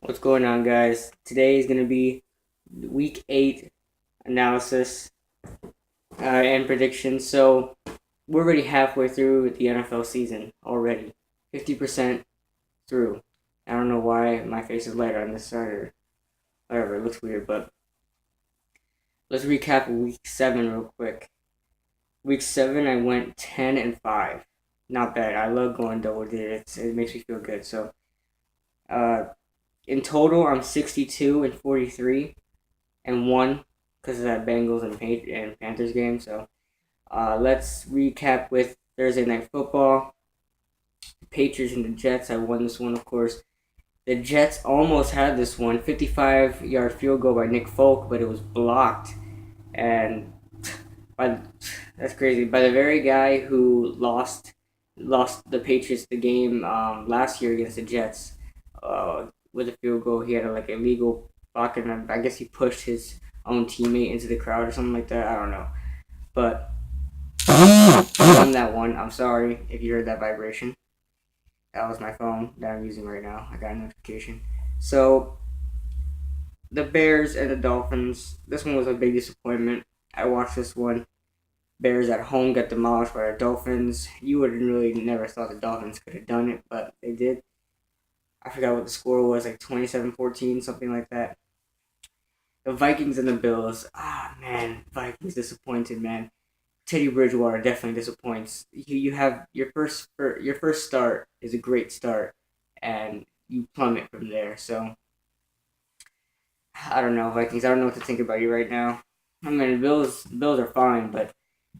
What's going on, guys? Today is going to be week 8 analysis and predictions. So, we're already halfway through the NFL season already. 50% through. I don't know why my face is lighter on this side or whatever. It looks weird, but let's recap week 7 real quick. Week 7, I went 10 and 5. Not bad. I love going double digits. It makes me feel good. So, uh, in total, I'm 62 and 43 and 1 because of that Bengals and Panthers game. So let's recap with Thursday Night Football. The Patriots and the Jets. I won this one, of course. The Jets almost had this one, 55-yard field goal by Nick Folk, but it was blocked. And by that's crazy. By the very guy who lost the Patriots the game last year against the Jets with a field goal. He had a illegal block, and I guess he pushed his own teammate into the crowd or something like that. I don't know, but I won that one. I'm sorry if you heard that vibration. That was my phone that I'm using right now. I got a notification. So the Bears and the Dolphins. This one was a big disappointment. I watched this one. Bears at home got demolished by the Dolphins. You would really never thought the Dolphins could have done it, but they did. I forgot what the score was, like 27-14, something like that. The Vikings and the Bills. Man, Vikings disappointed, man. Teddy Bridgewater definitely disappoints. You have your first start is a great start, and you plummet from there. So I don't know, Vikings. I don't know what to think about you right now. I mean, the Bills are fine, but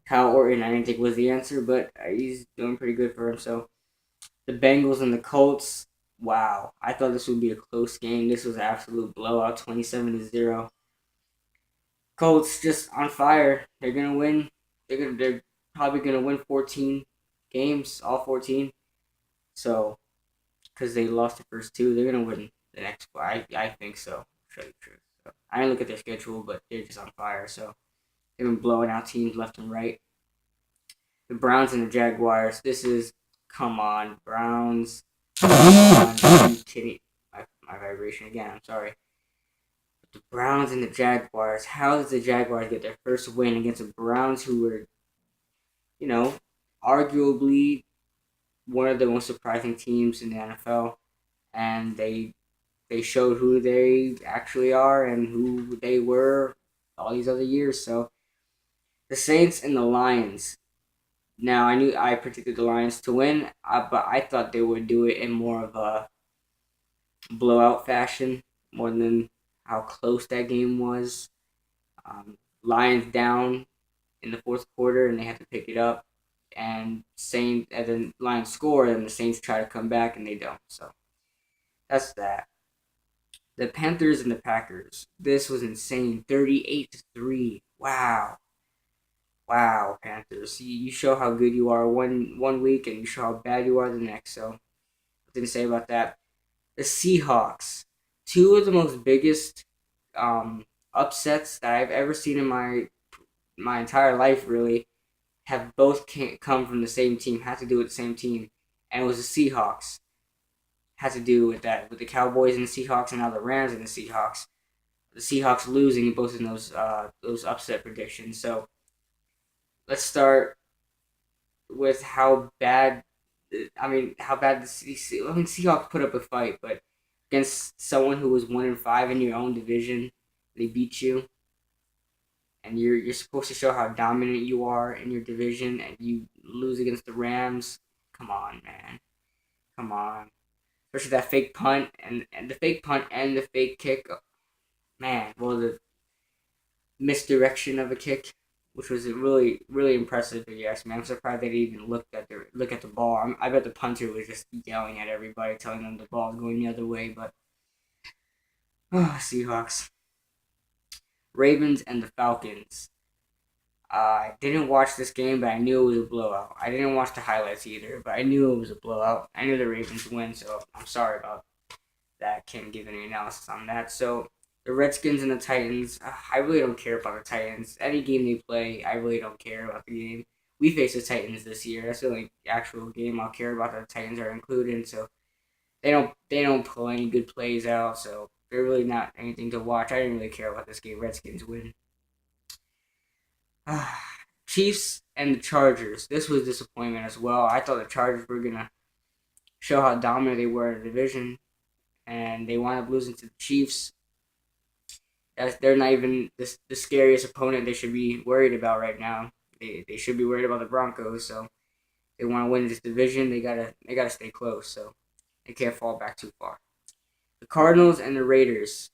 Kyle Orton I didn't think was the answer, but he's doing pretty good for himself. The Bengals and the Colts. Wow, I thought this would be a close game. This was an absolute blowout, 27-0. Colts just on fire. They're gonna win. They're probably gonna win 14 games, all 14. So because they lost the first two, they're gonna win the next four. I think so. Show you the truth. So, I didn't look at their schedule, but they're just on fire. So they've been blowing out teams left and right. The Browns and the Jaguars. This is come on Browns. Come on, are you kidding? My vibration again. I'm sorry. The Browns and the Jaguars. How does the Jaguars get their first win against the Browns, who were, you know, arguably one of the most surprising teams in the NFL, and they showed who they actually are and who they were all these other years. So the Saints and the Lions. Now I predicted the Lions to win, but I thought they would do it in more of a blowout fashion, more than how close that game was. Lions down in the fourth quarter, and they had to pick it up. And then Lions score, and the Saints try to come back, and they don't. So that's that. The Panthers and the Packers. This was insane. 38-3. Wow. Wow, Panthers. You show how good you are one week, and you show how bad you are the next. So, nothing to say about that. The Seahawks. Two of the most biggest um, upsets that I've ever seen in my entire life, really, have both come from the same team, had to do with the same team, and it was the Seahawks. Had to do with that, with the Cowboys and the Seahawks, and now the Rams and the Seahawks. The Seahawks losing both in those upset predictions. So let's start with how bad. How bad Seahawks put up a fight, but against someone who was 1-5 in your own division, they beat you, and you're supposed to show how dominant you are in your division, and you lose against the Rams. Come on, man. Come on. Especially that fake punt and the fake punt and the fake kick. Man, well, the misdirection of a kick, which was really really impressive if you ask me. I'm surprised they didn't even look at the ball. I bet the punter was just yelling at everybody, telling them the ball is going the other way. But Seahawks, Ravens, and the Falcons. I didn't watch this game, but I knew it was a blowout. I didn't watch the highlights either, but I knew it was a blowout. I knew the Ravens win, so I'm sorry about that. Can't give any analysis on that. So the Redskins and the Titans. I really don't care about the Titans. Any game they play, I really don't care about the game. We face the Titans this year. That's the only actual game I'll care about that the Titans are included. So They don't pull any good plays out, so they're really not anything to watch. I didn't really care about this game. Redskins win. Chiefs and the Chargers. This was disappointment as well. I thought the Chargers were gonna show how dominant they were in the division, and they wound up losing to the Chiefs. They're not even the scariest opponent they should be worried about right now. They should be worried about the Broncos. So they want to win this division. They gotta stay close. So they can't fall back too far. The Cardinals and the Raiders.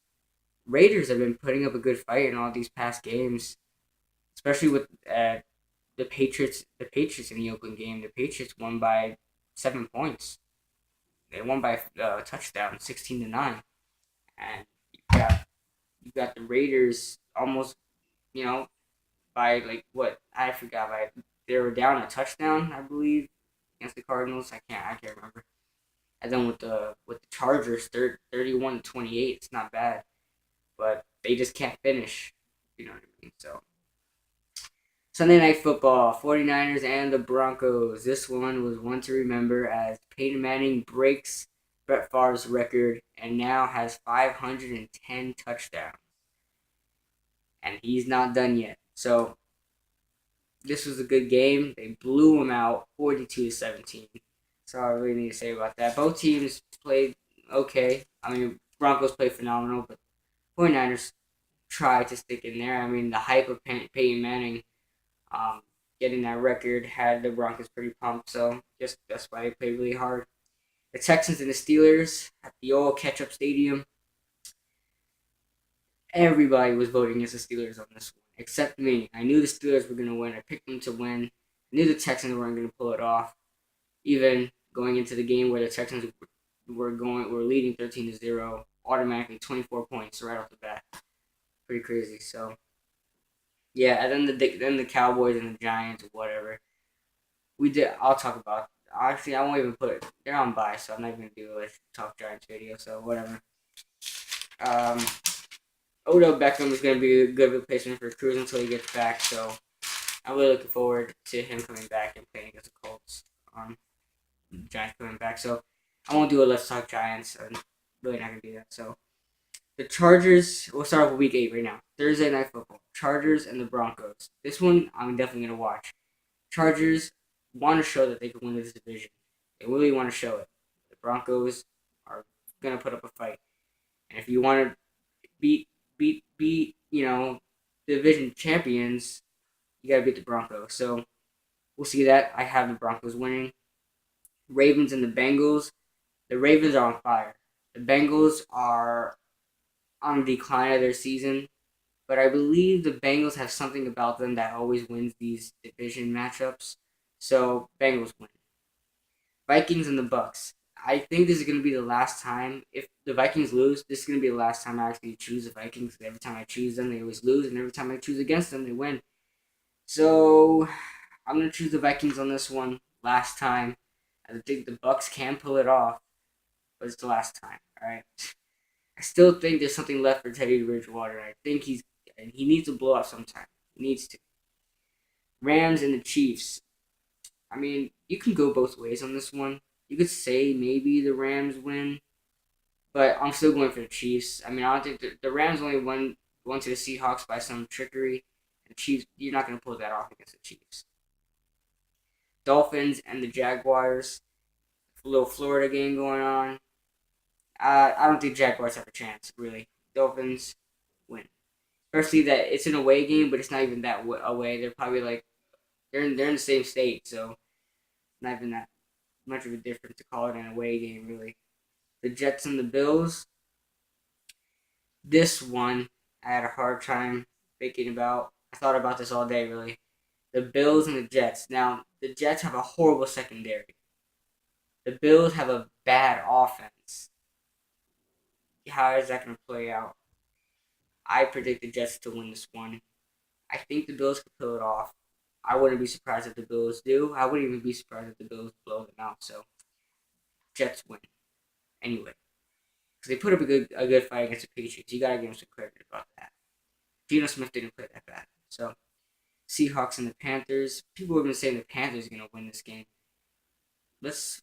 Raiders have been putting up a good fight in all these past games, especially with the Patriots. The Patriots in the Oakland game. The Patriots won by 7 points. They won by a touchdown, 16-9, and you got the Raiders almost, you know, by like what I forgot. By they were down a touchdown, I believe, against the Cardinals. I can't remember. And then with the Chargers, 31-28. It's not bad, but they just can't finish. You know what I mean? So Sunday Night Football, 49ers and the Broncos. This one was one to remember as Peyton Manning breaks Brett Favre's record and now has 510 touchdowns. And he's not done yet. So this was a good game. They blew him out 42-17. That's all I really need to say about that. Both teams played okay. I mean, Broncos played phenomenal, but 49ers tried to stick in there. I mean, the hype of Peyton Manning getting that record had the Broncos pretty pumped, so just that's why they played really hard. The Texans and the Steelers at the old Ketchup Stadium. Everybody was voting against the Steelers on this one, except me. I knew the Steelers were going to win. I picked them to win. I knew the Texans weren't going to pull it off. Even going into the game where the Texans were leading 13-0, automatically 24 points right off the bat. Pretty crazy. So yeah, and then the Cowboys and the Giants, whatever. We did. I'll talk about. Actually, I won't even put it. They're on bye, so I'm not even gonna do a Talk Giants video. So whatever. Um, Odell Beckham is gonna be a good replacement for Cruz until he gets back. So I'm really looking forward to him coming back and playing against the Colts. Giants coming back. So I won't do a Let's Talk Giants. I'm really not gonna do that. So the Chargers. We'll start with Week 8 right now. Thursday Night Football. Chargers and the Broncos. This one I'm definitely gonna watch. Chargers want to show that they can win this division. They really want to show it. The Broncos are gonna put up a fight, and if you want to beat division champions, you gotta beat the Broncos. So we'll see that. I have the Broncos winning. Ravens and the Bengals. The Ravens are on fire. The Bengals are on the decline of their season, but I believe the Bengals have something about them that always wins these division matchups. So Bengals win. Vikings and the Bucks. I think this is going to be the last time. If the Vikings lose, this is going to be the last time I actually choose the Vikings. Every time I choose them, they always lose, and every time I choose against them, they win. So I'm going to choose the Vikings on this one last time. I think the Bucks can pull it off, but it's the last time. All right. I still think there's something left for Teddy Bridgewater. I think he needs to blow up sometime. He needs to. Rams and the Chiefs. I mean, you can go both ways on this one. You could say maybe the Rams win, but I'm still going for the Chiefs. I mean, I don't think the Rams only won to the Seahawks by some trickery. The Chiefs, you're not going to pull that off against the Chiefs. Dolphins and the Jaguars. A little Florida game going on. I don't think Jaguars have a chance, really. Dolphins win. Especially that it's an away game, but it's not even that away. They're probably like, they're in the same state, so not even that much of a difference to call it an away game, really. The Jets and the Bills. This one, I had a hard time thinking about. I thought about this all day, really. The Bills and the Jets. Now, the Jets have a horrible secondary. The Bills have a bad offense. How is that going to play out? I predict the Jets to win this one. I think the Bills could pull it off. I wouldn't be surprised if the Bills do. I wouldn't even be surprised if the Bills blow them out. So, Jets win. Anyway, because they put up a good fight against the Patriots. You gotta give them some credit about that. Geno Smith didn't play that bad. So, Seahawks and the Panthers. People have been saying the Panthers are gonna win this game. Let's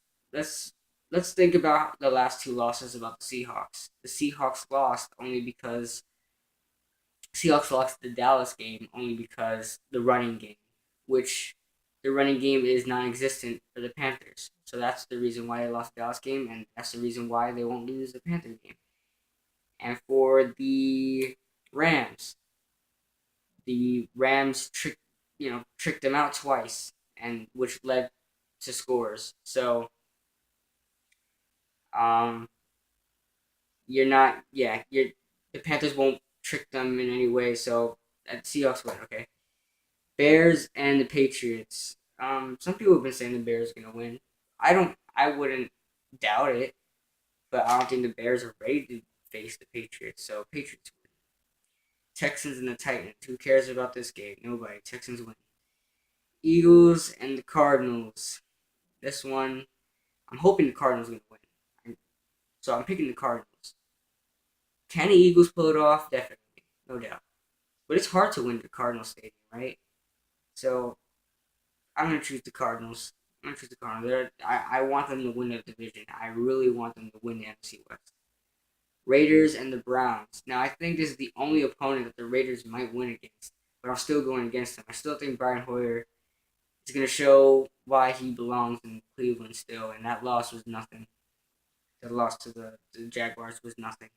let's think about the last two losses about the Seahawks. The Seahawks lost only because Seahawks lost the Dallas game only because the running game, which the running game is non-existent for the Panthers. So that's the reason why they lost the Dallas game, and that's the reason why they won't lose the Panther game. And for Rams, the Rams tricked them out twice, and which led to scores. So um, you're the Panthers won't trick them in any way. So Seahawks win. Okay. Bears and the Patriots. Some people have been saying the Bears are gonna win. I wouldn't doubt it, but I don't think the Bears are ready to face the Patriots. So Patriots win. Texans and the Titans. Who cares about this game? Nobody. Texans win. Eagles and the Cardinals. This one, I'm hoping the Cardinals are gonna win. So I'm picking the Cardinals. Can the Eagles pull it off? Definitely, no doubt. But it's hard to win at the Cardinals Stadium, right? So I'm gonna choose the Cardinals. I'm gonna choose the Cardinals. I want them to win the division. I really want them to win the NFC West. Raiders and the Browns. Now I think this is the only opponent that the Raiders might win against, but I'm still going against them. I still think Brian Hoyer is gonna show why he belongs in Cleveland still, and that loss was nothing. The loss to the Jaguars was nothing.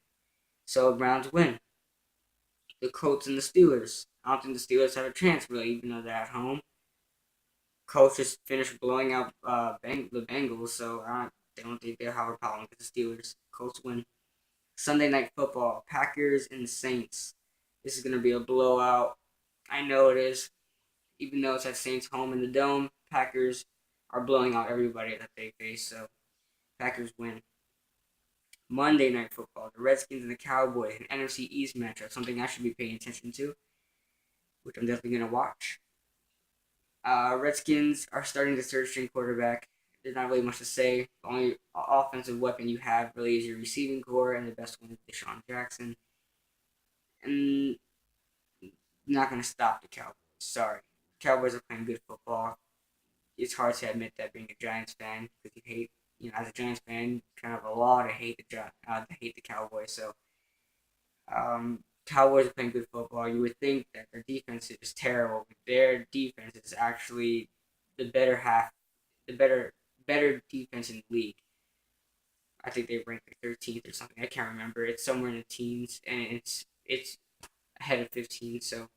So Browns win. The Colts and the Steelers. I don't think the Steelers have a chance really, even though they're at home. Colts just finished blowing out the Bengals, so they don't think they'll have a problem with the Steelers. Colts win. Sunday Night Football, Packers and Saints. This is going to be a blowout. I know it is. Even though it's at Saints home in the Dome, Packers are blowing out everybody that they face, so Packers win. Monday Night Football, the Redskins and the Cowboys, an NFC East matchup, something I should be paying attention to, which I'm definitely going to watch. Redskins are starting the third string quarterback. There's not really much to say. The only offensive weapon you have really is your receiving core, and the best one is Deshaun Jackson. And not going to stop the Cowboys. Sorry. Cowboys are playing good football. It's hard to admit that being a Giants fan because you hate, as a Giants fan, kind of a law to hate the Cowboys. So, Cowboys are playing good football. You would think that their defense is terrible, but their defense is actually the better half, the better defense in the league. I think they rank like 13th or something. I can't remember. It's somewhere in the teens, and it's ahead of 15. So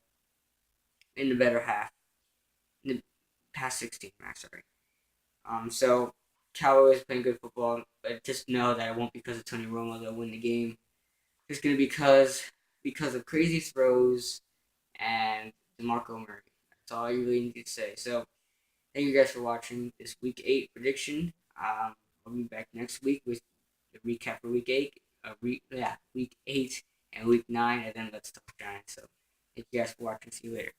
in the better half, in the past 16, sorry. So Cowboys playing good football, but just know that it won't be because of Tony Romo they'll win the game. It's gonna be because of crazy throws and DeMarco Murray. That's all you really need to say. So thank you guys for watching this Week 8 prediction. I'll be back next week with the recap for Week 8 and Week 9, and then let's talk Giants. So thank you guys for watching. See you later.